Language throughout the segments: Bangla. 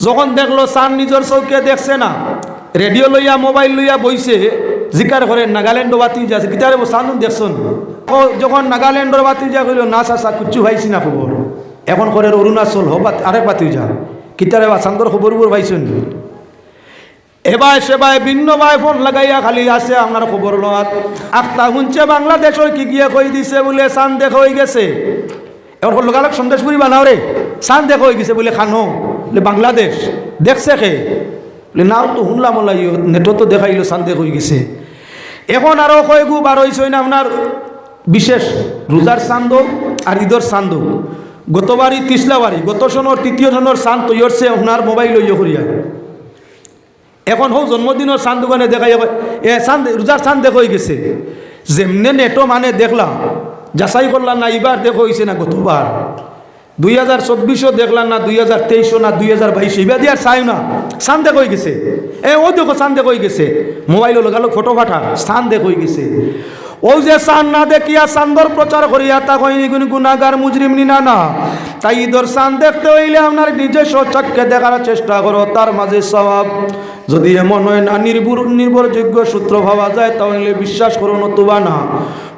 যখন দেখলো চাঁদ নিজের চৌকে দেখছে না, রেডিও লইয়া মোবাইল লইয়া বইছে, জিকার করে নাগাল্যান্ড বাতি যাচ্ছে গিটারে চাঁদ দেখছন। যখন নাগাল্যান্ডর বাতি যা কইল না চাচা কুচ্ছু ভাইছি না খবর, এখন করে অরুণাচল হোক আরেক বাতি যা কিতারে বা চাঁদর খবর ভাইছেন। এবার সেবাই ভিন্ন ভাই ফোন লাগাইয়া খালি আছে আমার খবর লোয়াত আখতা শুনছে বাংলাদেশও কি গিয়ে কই দিছে বলে চাঁদ দেখা হয়ে গেছে। এখন লোকালক সন্দেশপুরি বানাও রে, চাঁদ দেখা হয়ে গেছে বলে খানো বলে বাংলাদেশ দেখছে খে বলে নাও তো শুনলাম নেটও তো দেখাইলো চাঁদ দেখা হয়ে গেছে। এখন আরও কয়েকু বার হয়েছে না আপনার বিশেষ রোজার চাঁদ আর ঈদর চাঁদ। গতবারই তিসলাবারি গত সনের তৃতীয় সনের চাঁদ তৈরছে আপনার মোবাইল লইয়া করিয়া। এখন হোক জন্মদিনের চাঁদ দোকানে দেখাই এ চাঁদ রোজার চাঁদ দেখা হয়ে গেছে। যেমনে নেটো মানে দেখলাম যাচাই করলাম না এবার দেখা হয়েছে না গতবার 2024 দেখলাম না 2023 না 2022 এবার দিয়ে আর চাই না চাঁদ দেখা হয়ে গেছে। ও দেখো চাঁদ দেখা হয়ে গেছে, মোবাইলও লাগালো ফটো ফাটা চাঁদ দেখা হয়ে গেছে। ওই যে চাঁদ না দেখিয়া চাঁদর প্রচার করিয়া তা কইনি কোন গুনাহগার মুজরিম নি না তাই ঈদর চাঁদ দেখতে হইলে আপনার নিজস্ব চক্ষে দেখার চেষ্টা করো, তার মাঝে সওয়াব। যদি এমন হয় না নির্ভরযোগ্য সূত্র ভাবা যায় তাহলে বিশ্বাস করো, নতুবা না।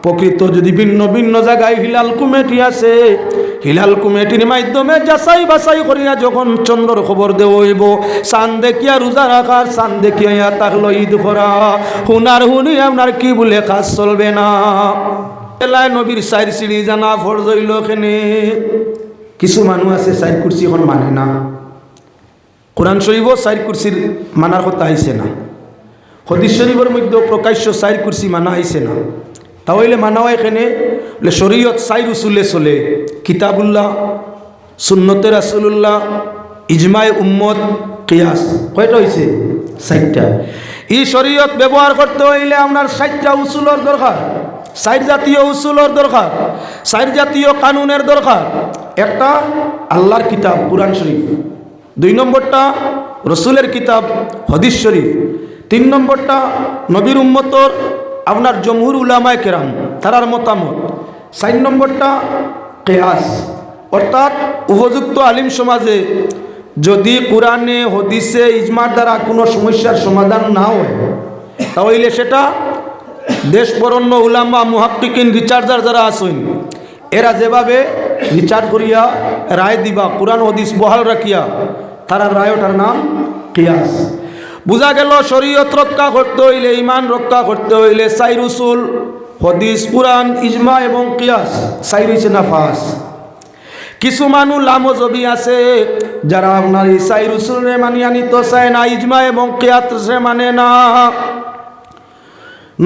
প্রকৃত যদি ভিন্ন ভিন্ন জায়গায় হিলাল কমিটি আছে, হিলাল কমিটির মাধ্যমে যাচাই বাছাই করিয়া যখন চন্দ্রর খবর দেওয়া হইব, চাঁদ দেখিয়া রোজা রাখার, চাঁদ দেখিয়া তাহলে ঈদ করা হুনার হুনি আপনার কি বলে কাজ চলবে না। এলায় নবীর চার সিঁড়ি জানা ফরজ হইল এখানে। কিছু মানুষ আছে চার কুরসি এখন মানে না, কোরআন শরীফ চার কুরসির মানার কথা আইছে না, হাদিস শরীফের মধ্যে প্রকাশ্য চার কুরসি মানা আইছে না। তাহলে মানাও এখানে শরীয়ত চাই রসুলে চলে, কিতাবুল্লাহ, সুন্নতে রাসূলুল্লাহ, ইজমায়ে উম্মত, কিয়াস। কয়টা হয়েছে? 4টা। এই শরীয়ত ব্যবহার করতে হইলে আপনার 4টা উসুলের দরকার, 4 জাতীয় উসুলের দরকার, 4 জাতীয় কানুনের দরকার। একটা আল্লাহর কিতাব কুরআন শরীফ, 2 নম্বরটা রসুলের কিতাব হাদিস শরীফ, 3 নম্বরটা নবীর উম্মতর আপনার জমহুর উলামায়ে কেরাম তারার মতামত, 4 নম্বরটা কিয়াস অর্থাৎ উপযুক্ত আলিম সমাজে যদি কোরআনে হাদিসে ইজমার দ্বারা কোনো সমস্যার সমাধান না হয় তাহলে সেটা দেশ বরণ্য উলামা মুহাক্কিকিন রিসার্চার যারা আছেন এরা যেভাবে রিসার্চ করিয়া রায় দিবা কোরআন হাদিস বহাল রাখিয়া তারা রায়টার নাম কিয়াস। বুঝা গেল শরীয়ত রক্ষা করতে হইলে, ইমান রক্ষা করতে হইলে 4 উসুল হাদিস, কুরআন, ইজমা এবং কিয়াস 4 হইছে না 5। কিছু মানুষ লামজবি আছে যারা আপনার এই 4 উসুলে মানিয়া নিতে চায় না, ইজমা এবং কিয়াসে মানে না।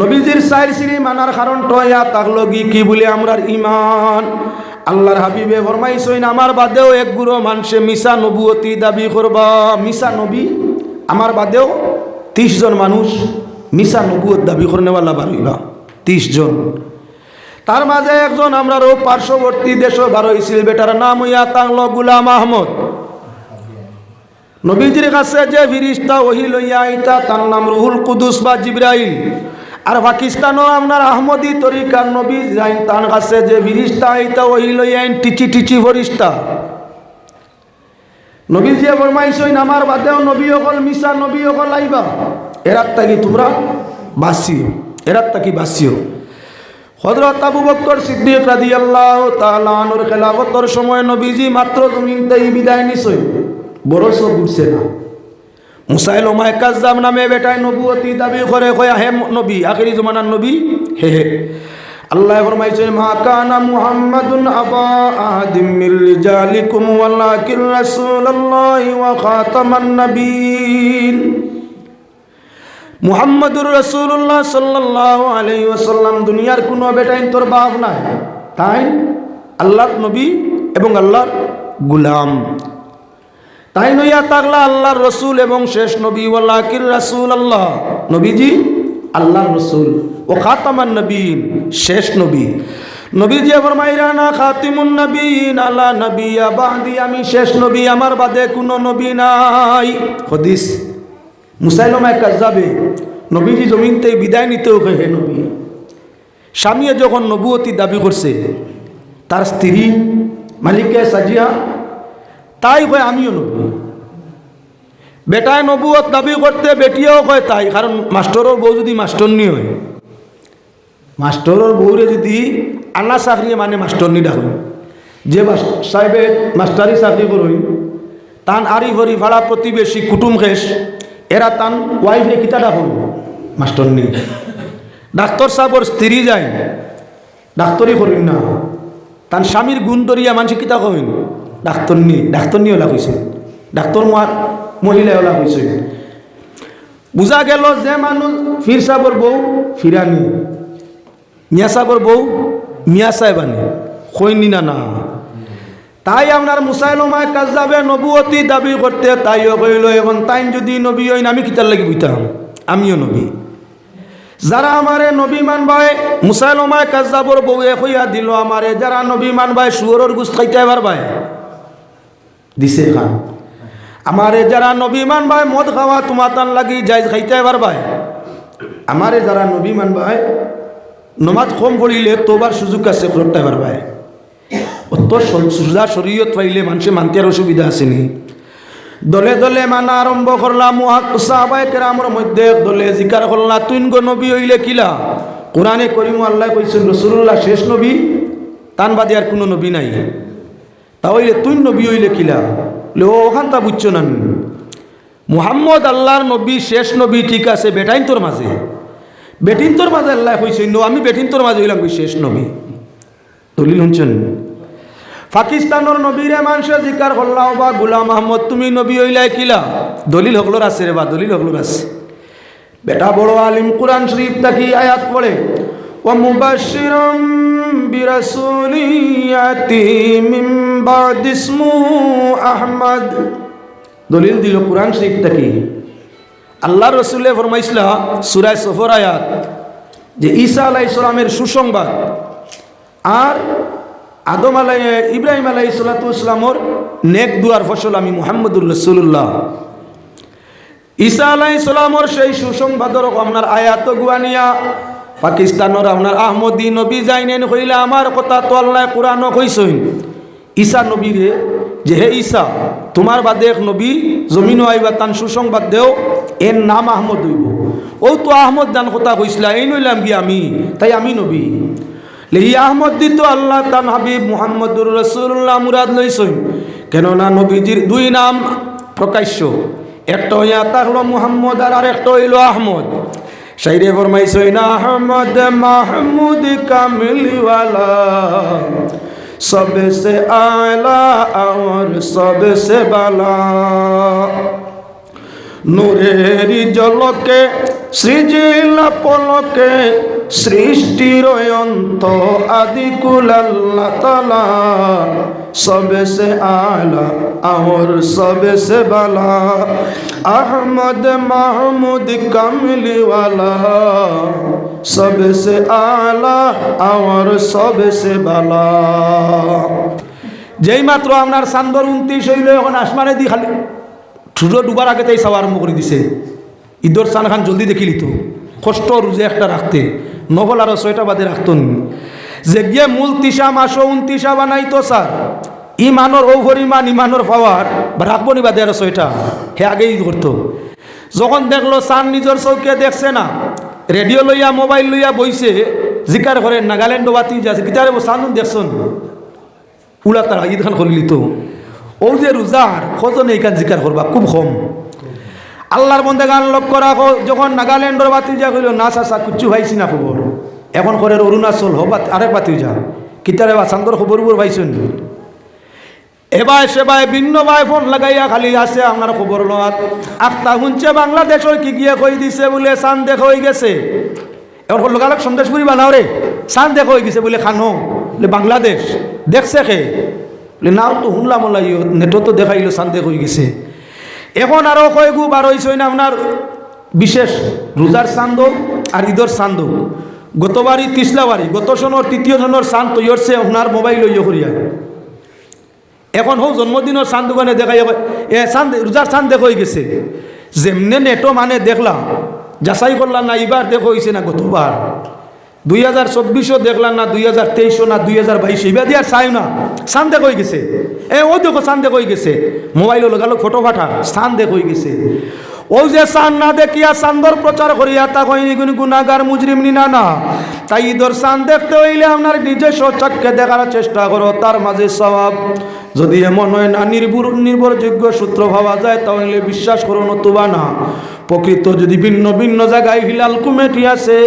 নবীজির 4 সিঁড়ি মানার কারণটা ইয়া তাকলো কি বলে আমরার ইমান। আল্লাহর হাবিবে ফরমাইছেন আমার বাদেও এক গুরু মানুষে মিশা নবুয়তি দাবি করবা। মিশা নবী আমার বাদেও 30 জন মানুষ মিশা নবুয়ত দাবি করনেওয়ালা বার হইবা, 30 জন। তার মাঝে একজন আমরারও পার্শ্ববর্তী দেশ বার হয়েছিল, বেটার নাম হইয়া তাংল গুলাম আহমদ। নবীজির কাছে যে ফিরিস্তা ওহি লইয়া আইতা তার নাম রুহুল কুদুস বা জিবরাইল। আর পাকিস্তানও আপনার আহমদি তরিকার নবী যাইন তার কাছে যে ফিরিস্তা আইতা ওহি লইয়া আইন টিচি ফরিস্তা। নবীজি ফরমাইছেন আমার বাদেও নবী অকল মিশা নবী অকল আইবা, এরাত তাকি তোমরা বাঁচিও, এরাত তাকি বাঁচিও। হযরত আবু বকর সিদ্দিক রাদিয়াল্লাহু তাআলা আনহুর খেলাফতের সময় নবীজি মাত্র জমিনতেই বিদায় নিছেন, বরস ঘুরছে না। মুসাইলমায়ে কাজ্জাব নামে বেটায় নবুয়তি দাবি করে কয়া হে নবী, আখিরি জমানার নবী হে। আল্লাহ ফরমাইছেন মা কানা মুহাম্মাদুন আবা আহাদিম মির রিজালিকুম ওয়ালাকিন রাসূলুল্লাহি ওয়া খাতামান নবিয়্যিন। মুহাম্মাদুর রাসূলুল্লাহ সাল্লাল্লাহু আলাইহি ওয়াসাল্লাম দুনিয়ার কোনো বেটাইন তোর বাপ নাই, তাই আল্লাহর নবী এবং আল্লাহর গোলাম। তাই নইয়া তাকলা আল্লাহর রসুল এবং শেষ নবী ওয়ালাকিন রাসূলুল্লাহ, নবীজি আল্লাহর রসুল ও খাতামান নবীন, শেষ নবী। নবীজি ফরমাইরানা খাতিমুন নবীন আলা নবিয়্যা বাদি, আমি শেষ নবী, আমার বাদে কোনো নবী নাই। হাদিস। মুসাইলমায়ে কাজ্জাবে নবীজি জমিনতে বিদায় নিতেও হে নবী। স্বামীয়ে যখন নবুয়তি দাবি করছে তার স্ত্রী মালিকে সাজিয়া তাই হয় আমিও নবী। বেটায় নবুয়ত দাবি করতে বেটিও কয় তাই, কারণ মাস্টরের বউ যদি মাস্টরনি হয়, মাস্টরের বউরে যদি আনা চাকরি মানে মাস্টরনি ডাকেন, যে সাহেবে মাস্টারি চাকরি করই তান আরি ভরি ভাড়া প্রতিবেশী কুটুম খেস এরা তান ওয়াইফে কিতা ডাকুন মাস্টরনি। ডাক্তার সাহেবর স্ত্রী যায় ডাক্তারি করিন না, তান স্বামীর গুণ ধরিয়া মানুষ কিতা কইন ডাক্তারনি ওলা কইছে, ডাক্তার মহিলা ওলা কইছে। বুঝা গেল যে মানুষ ফির সাহেবর বউ ফিরানি, মিয়া সাহেবর বউ মিয়া সাহেবানি কইনি না না। তাই আপনার মুসাইলমায় কাজ্জাবে নবুয়তি দাবি করতে তাইও কইল, এখন তাই যদি নবী হইন আমি কিতার লাগি বুঝতাম, আমিও নবী। যারা আমারে নবী মানবায় মুসাইলমায় কাজ্জাবর বউয়ে কইয়া দিল আমারে, যারা নবী মানবায় শুয়োরের গুস্ত খাইতে পারবায় দিছে খান, আমারে যারা নবী মানবায় মদ খাওয়া তোমার তান লাগি যাই খাইতে পারবায়, আমারে যারা নবী মানবায় নমাজ কম পড়িলে তোবার সুযোগ আছে করতে পারবায়। অত সুজা শরীয়ত পাইলে মানুষে মানতে আর অসুবিধা আসেনি। দলে দলে মানা আরম্ভ করলাম, সাহাবায়ে কেরামের মধ্যে দলে জিকার করলা তুই গো নবী হইলে কিলা? কোরআনে করিম আল্লাহ কইছেন রাসূলুল্লাহ শেষ নবী, তান বাদে আর কোনো নবী নাই, তাহলে তুই নবী হইলে কিলা? ওখান তা বুঝছো না, মুহাম্মদ আল্লাহর নবী শেষ নবী ঠিক আছে, বেটাইন তোর মাঝে আল্লাহ কইছেন আমি বেটিন তোর মাঝে হইলাম শেষ নবী। দলিল শুনছেন? পাকিস্তানের নবীরে মানুষে জিকার করলাও বা গুলাম আহমদ তুমি নবী হইলাই কিলা? দলিল হকলোর আছে রে বা, দলিল হকলোর আছে। বেটা বড় আলিম কুরআন শরীফ থাকি আয়াত পড়ে, ওয়া মুবাশশিরাম বিরাসূলিন ইয়াতি মিন বাদি ইসমুহু আহমদ। দলিল দিল কুরআন শরীফ থাকি। আল্লাহ রসুলে ফরমাইছিল সূরা সফর আয়াত যে ঈসা আলাইহিস সালামের সুসংবাদ আর ইব্রাহিম আলাইহিস সালামের নেক দুয়ার ফসল আমি মুহাম্মদুর রাসূলুল্লাহ। ঈসা আলাইহিস সালামের সেই সুসংবাদর আপনার আয়াত গুয়ানিয়া পাকিস্তানের আপনার আহমদী নবী যাইনেন কইলে আমার কথা তো আল্লাহ কোরআনও কইছেন ঈসা নবীরে যে হে ঈসা তোমার বাদে এক নবী জমিনও আইবা তান সুসংবাদ দেও, এর নাম আহমদ হইব। ও তো আহমদ জান কথা কইসলা, এই নইলাম কি আমি, তাই আমি নবী। লেহি আহমদ দিত আল্লাহ তান হাবিব মুহাম্মদুর রাসূলুল্লাহ মুরাদ লইছেন, কেননা নবীজির দুই নাম প্রকাশ্য, একটা হইয়া তাহলো মুহাম্মদ আর আরেকটা হইল আহমদ। শাইরে ফরমাইছেন আহমদ মাহমুদ কামিলওয়ালা सबसे आला और सबसे बाला, নূরেরি জলকে সৃজিল পলকে সৃষ্টির অন্ত আদি কুল আল্লাহ তাআলা, सबसे आला और सबसे बाला अहमद महमूद कमली वाला, सबसे आला और सबसे बाला। যেই মাত্র আপনার চান্দর 29 হইল, এখন আসমানে দি খালি সূর্য ডুবার আগে তাই চাওয়া আরম্ভ করে দিছে। ঈদর চান খান জলদি দেখিলি তো কষ্ট রোজে একটা রাখতে, নভল আরো 6টা বাদে রাখতেন, যে গিয়ে মূল 30 মাসও 29 বানাইতো স্যার, ইমানোর ও পরিমাণ ইমানোর পাওয়ার বা রাখবো নি বাদে আরো 6টা, হে আগেই করতো। যখন দেখলো চান নিজের চৌকে দেখছে না, রেডিও লইয়া মোবাইল লইয়া বইছে জিকার করে নাগাল্যান্ড বাতি যাচ্ছে গিটারে চান দেখছেন উলা তারা ঈদ খান করিলি তো। ও যে রোজার খোঁজনে এইখান জিকার করবা খুব কম। আল্লাহর বন্দে গান লক্ষ্য রাখো, যখন নাগাল্যান্ডর বাতি যা কইল না চাষা কুচ্ছু ভাইছি না খবর, এখন করে অরুণাচল হোক আরেক বাতি যা কিতারে বা চান্দর খবর পাইছেন। এবার সেবাই ভিন্ন ভাই ফোন লাগাইয়া খালি আছে আপনার খবর লোয়াত আখতা শুনছে বাংলাদেশের কি গিয়ে কই দিছে বলে চান দেখা হয়ে গেছে। এখন লোকালক সন্দেশপুরি বানাও রে, চান দেখা হয়ে গেছে বলে খানো বলে বাংলাদেশ দেখছে খে বলে নাও তো শুনলাম নেটও তো দেখাইলো চান দেখা হয়ে গেছে। এখন আরও কয়েকু বার হয়েছে না আপনার বিশেষ রোজার চান্দ আর ঈদর চান্দ। গতবারই তিসলাবাড়ি গত সনের 3য় সনের চান তৈরি হচ্ছে আপনার মোবাইল লইয়া করিয়া। এখন হোক জন্মদিনের চান দোকানে দেখাই এ চান রোজার চান দেখা হয়ে গেছে। যেমনে নেটো মানে দেখলাম যাচাই করলাম না এবার দেখো হয়েছে না গতবার 2024 দেখলাম না, 2023 না, 2022 এবার দিয়ে আর চাই না। চান্দে কই গেছে, ও দেখো চান্দে কই গেছে, মোবাইলে লগালো ফটো ফাটা, চান্দে কই গেছে। ওই যে চান না দেখিয়া চান্দর প্রচার করিয়া তা কইনি কোন গুনাহগার মুজরিম নি না। তাই ঈদর চান দেখতে হইলে আপনার নিজস্ব চক্ষে দেখার চেষ্টা করো, তার মাঝে সওয়াব। যদি এমন হয় না নির্ভরযোগ্য সূত্র ভাবা যায় তাহলে বিশ্বাস করো, নতুবা না। প্রকৃত যদি ভিন্ন ভিন্ন জায়গায় হিলাল কমিটি আছে,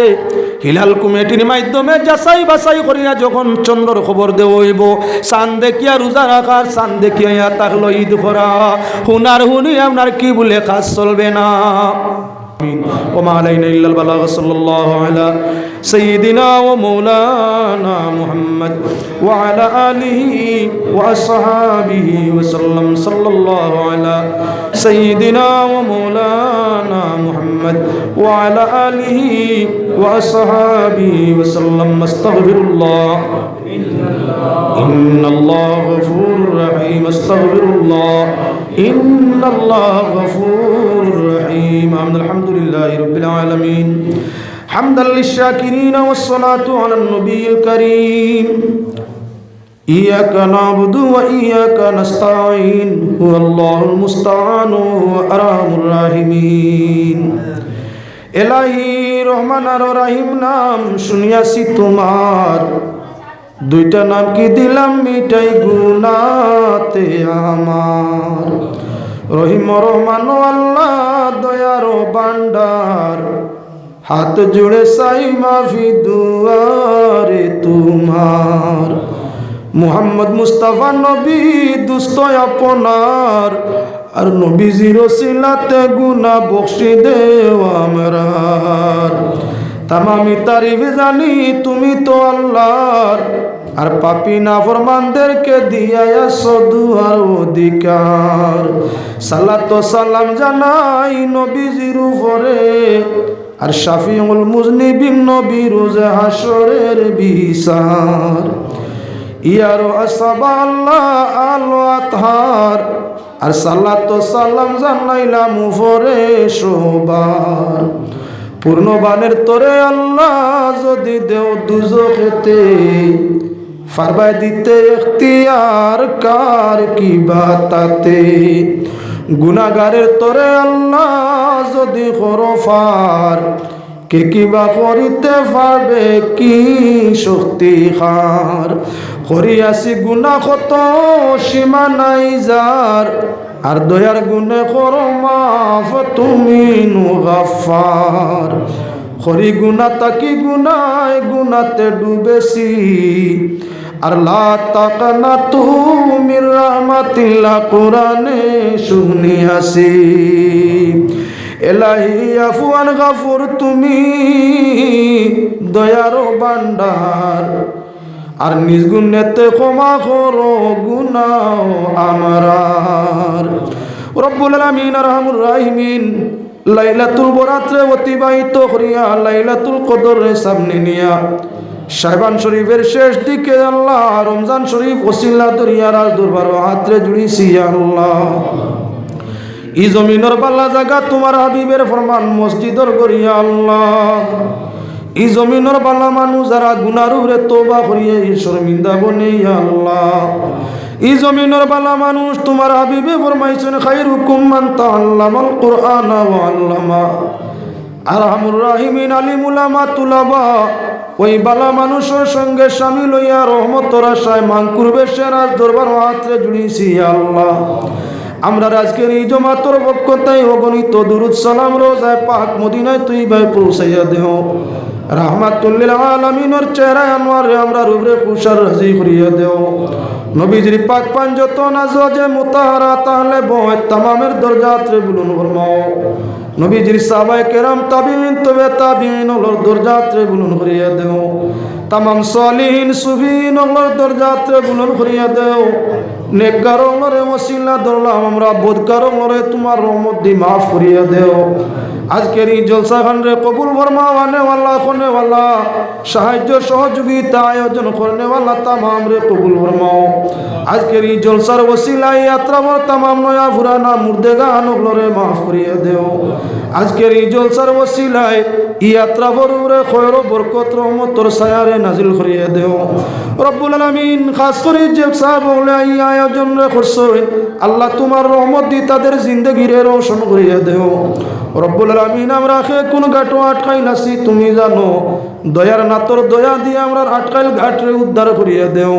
হিলাল কমিটির মাধ্যমে যাচাই বাছাই করিয়া যখন চন্দ্রর খবর দেব হইব, চান দেখিয়া রোজা রাখার, চান দেখিয়া তাকলো ঈদ করা, হুনার হুনি আপনার কি বলে কাজ চলবে না। وما علينا إلا البلاغ صلى الله على سيدنا ومولانا محمد وعلى آله وأصحابه وسلم صلى الله على سيدنا ومولانا محمد وعلى آله وأصحابه وسلم استغفر الله إن الله غفور رحيم استغفر الله إن الله غفور رحيم الحمد لله رب العالمين حمدا للشاكرين والصلاة على النبي الكريم إياك نعبد وإياك نستعين هو الله المستعان وأرحم الراحمين إلهي رحمن الرحيم নাম শুনিয়াছি তোমার, দুইটা নাম কি দিলাম মিটাই গুনাতে আমার। রহিম রহমান আল্লাহ দয়ার ভান্ডার, হাত জুড়ে চাই মাফি দুয়ারে তোমার। মুহাম্মদ মুস্তাফা নবী দুস্থ আপনার, আর নবীজির ওসিলাতে গুনাহ বখশি দেও আমরার। তামামি তারিফ জানি তুমি তো আল্লাহর, আর পাপী নাফরমানদেরকে দিয়াছো দুয়ার অধিকার। সালাত ও সালাম জানাই নবীজির উপরে, আর শাফিউল মুজনিবিন নবী রোজে হাসরের বিচার। ইয়ার আসহাবা আল্লাহ আল আতহার, আর সালাত ও সালাম জানাইলাম উপরে সবার। পূর্ণবানের তোরে আল্লাহ যদি দেও দুজখেতে, ফারবাই দিতে ইখতিয়ার কার কি বাতাতে। গুনাহগারের তোরে আল্লাহ যদি করো ফার, কে কিবা করিতে পারবে কি শক্তি হার। করিয়াছি গুনাহ কত সীমা নাই যার, আর দয়ার গুণে করো মাফ তুমি নু গাফফার। খরি গুনা তাকি গুনায় গুনাতে ডুবেছি, আর লা তাকানা তুমি রহমাতিল্লাহ কোরআনে শুনিয়াছি। এলাহি আফওয়ান গাফুর তুমি দয়ার ভান্ডার, আর নিজ গুণেতে ক্ষমা করো গুনাহ আমারার। রব্বুল আলামিন আরহামুর রাহিমিন লাইলাতুল বরাতে অতিবাহিত করিয়া লাইলাতুল কদরের সামনে নিয়া শাবান শরীফের শেষ দিকে আল্লাহ রমজান শরীফ ওসিলা দরিয়ার দরবার হাতরে জুড়িছি আল্লাহ। ই জমিনের বালা জায়গা তোমার হাবিবের ফরমান মসজিদর করিয়া আল্লাহ। ই জমিনের বালা মানুষ যারা গুনার উপরে তওবা করিয়া শর্মিন্দা বনে আল্লাহ। ই জমিনের বালা মানুষ তোমার হাবিবে ফরমাইছেন খায়রুকুম মান তাআল্লামাল কুরআনা ওয়া আল্লামা। আরহামুর রাহিমিন আলিম উলামা তুলাবা ওই বালা মানুষের সঙ্গে শামিল হইয়া রহমতের আশায় মানকুর বেশেরাজ দরবার হাতরে জুড়িছি আল্লাহ। আমরা আজকের এই জমাতর পক্ষ তাই অগণিত দুরুদ সালাম রোজায় পাক মদিনায় তুই ভাই পৌঁছাইয়া দেহ। রাহমাতুল আলামিনের চেহারায় আনোয়ারে আমরা রূপরে খুশার রাজি করিয়া দেও। নবীজির পাক পাঞ্জত নাজে মুতাহারা তাহলে বয় তামামের দরজাতে বুলুন ফরমাও। নবীজির সাহাবায়ে কেরাম তাবিঈন তবে তাবিঈন ওর দরজাতে বুলুন করিয়া দেও। তামাম সালিহিন সুফিন ওর দরজাতে বুলুন করিয়া দেও। নেককাররে ওসিলা ধরলাম আমরা বদকাররে তোমার রহমত দি মাফ করিয়া দেও আজকের এই জলসা খান রে কবুল ফরমা আনেওয়ালা কোনেওয়ালা সাহায্য সহযোগিতা আয়োজন করনেওয়ালা তামাম রে কবুল ফরমাও আজকের এই জলসার ওসিলায় যাত্রা বর তামাম নয়া পুরানা মুর্দেগানগুলোরে মাফ করিয়া দেও আজকের এই জলসার ওসিলায় এই যাত্রা বরে খয়র বরকত রহমতর ছায়ারে নাজিল করিয়া দেও রব্বুল আলামিন খাস করে যে সাহেব বলে এই আয়োজন রে করছেন আল্লাহ তোমার রহমত দি তাদের জিন্দেগিরে রোশন করিয়া দেও রব্বুল আলামিন আমরা কোন ঘাটও আটকাই নাছি তুমি জানো দয়ার নাতর দয়া দিয়ে আমরা আটকাইল ঘাটরে উদ্ধার করিয়া দেও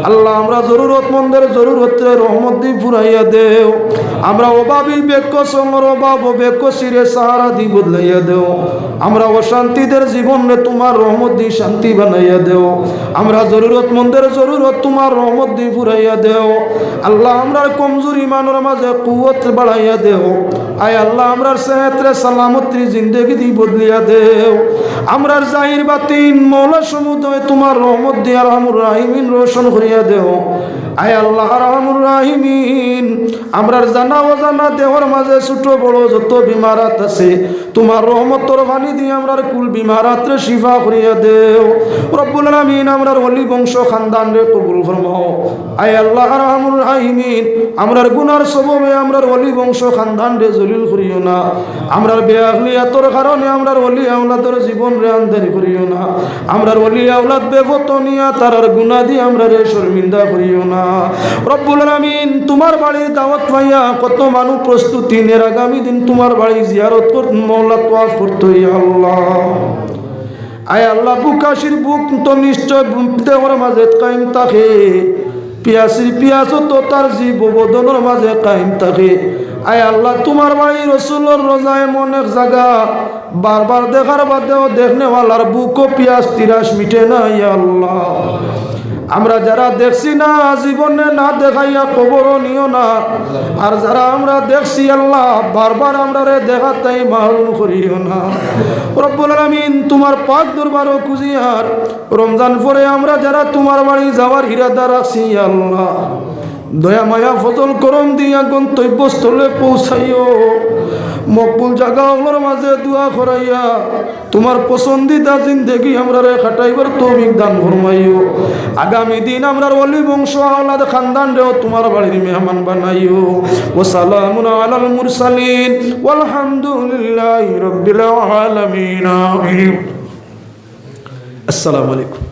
আল্লাহ আমরা জরুরতমন্দের জরুরতে রহমত দি ফুরাইয়া দেও আমরা অভাবী বেক্য সমর অভাব বেক্য শিরে সাহারা দি বদলাইয়া দেও আমরা অশান্তিদের জীবনে তোমার রহমত দি শান্তি বানাইয়া দেও আমরা জরুরতমন্দের জরুরত তোমার রহমত দি ফুরাইয়া দেও আল্লাহ আমরা কমজোর ইমানের মাঝে কুওয়াত বাড়াইয়া দেও আয় আল্লাহ আমরা সেহতরে সালামতী জিন্দেগি দি বদলিয়া দেও আমরা জাহির বাতিন মৌলা সমুদয় তোমার রহমত দিয়ে আরহামুর রাহিমিন রোশন করিয়া দেও আয় আল্লাহ আরহামুর রাহিমিন আমরার জানা অজানা দেহর মাঝে ছোট বড় যত বিমারাত আছে তোমার রহমতর বাণী দিয়ে আমরার কুল বিমারাতরে শিফা করিয়া দেও রব্বুল আলামিন আমরার ওলি বংশ খানদান রে কবুল ফরমাও আয় আল্লাহ আরহামুর রাহিমিন আমরার গুনার সববে আমরার ওলি বংশ খানদান রে জলিল করিও না আমরার বেআখলিয়াতর কারণে আমরার ওলি আওলাদের জীবন রে আন্ধারি করিও না আমরার ওলি আওলাদ বেফতনিয়া তারার গুনাহ দিয়ে আমরা রে শর্মিন্দা করিও না রব্বুল আলামিন তোমার বাড়ির দাওয়াত পাইয়া কত মানুষ প্রস্তুতি নের আগামী দিন তোমার বাড়ি জিয়ারত করতে মওলা তোয়াফ করতে আল্লাহ আয় আল্লাহ বুকাশির বুক তো নিশ্চয় দেওয়ার মাঝে কায়েম থাকে পিয়াসির পিয়াসও তো তার জীব বদনের মাঝে কায়েম থাকে আয় আল্লাহ তোমার বাড়ি রসুলোর রোজায় মনের জায়গা বারবার দেখার বাদেও দেখনেওয়ালার বুকও পিয়াস তিরাস মিটে না ইয়া আল্লাহ আমরা যারা দেখছি না জীবনে না দেখাইয়া কবর নিও না আর যারা আমরা দেখছি আল্লাহ বারবার আমরা রে দেখাতেই মাহরুম করিও না রব্বুল আলামিন তোমার পাক দরবারও খুঁজিয়ার রমজান পরে আমরা যারা তোমার বাড়ি যাওয়ার ইরাদা রাখছি আল্লাহ দয়া মায়া ফজল করম দিয়া গন্তব্যস্থলে পৌঁছাইও মকবুল জায়গাগুলোর মাঝে দোয়া করাইয়া তোমার পছন্দিদা জিন্দেগি আমরা রে খাটাইবার তৌফিক দান ফরমাইও আগামী দিন আমরার ওলি বংশ আওলাদ খানদান রেও তোমার বাড়ির মেহমান বানাইও ওয়া সালামুন আলাল মুরসালিন ওয়ালহামদুলিল্লাহি রাব্বিল আলামিন আসসালামু আলাইকুম।